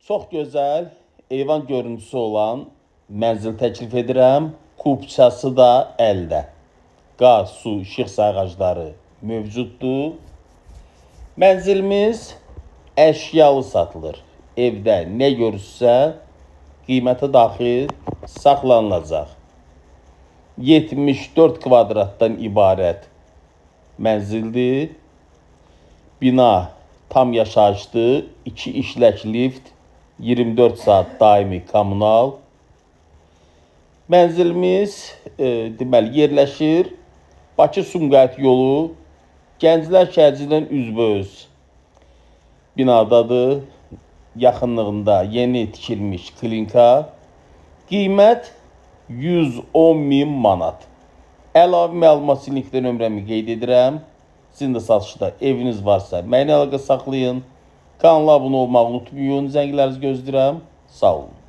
Çox gözəl, eyvan görüntüsü olan mənzil təklif edirəm. Kupçası da əldə. Qaz, su, işıq sayğacları mövcuddur. Mənzilimiz əşyalı satılır. Evdə nə görürsə qiymətə daxil saxlanılacaq. 74 kvadratdan ibarət mənzildir. Bina tam yaşayışlı, 2 işlək lift, 24 saat daimi kommunal. Mənzilimiz deməli yerləşir Bakı-Sumqayıt yolu Gənclər şəhərcindən üzbəüz binadadır. Yaxınlığında yeni tikilmiş klinika. Qiymət 110.000 manat. Əlavə məlumat üçün linkdə nömrəmi qeyd edirəm. Sizin də satışda eviniz varsa mənimlə əlaqə saxlayın. Kanala abunə olmağı unutmayın. Zənglərinizi gözləyirəm. Sağ olun.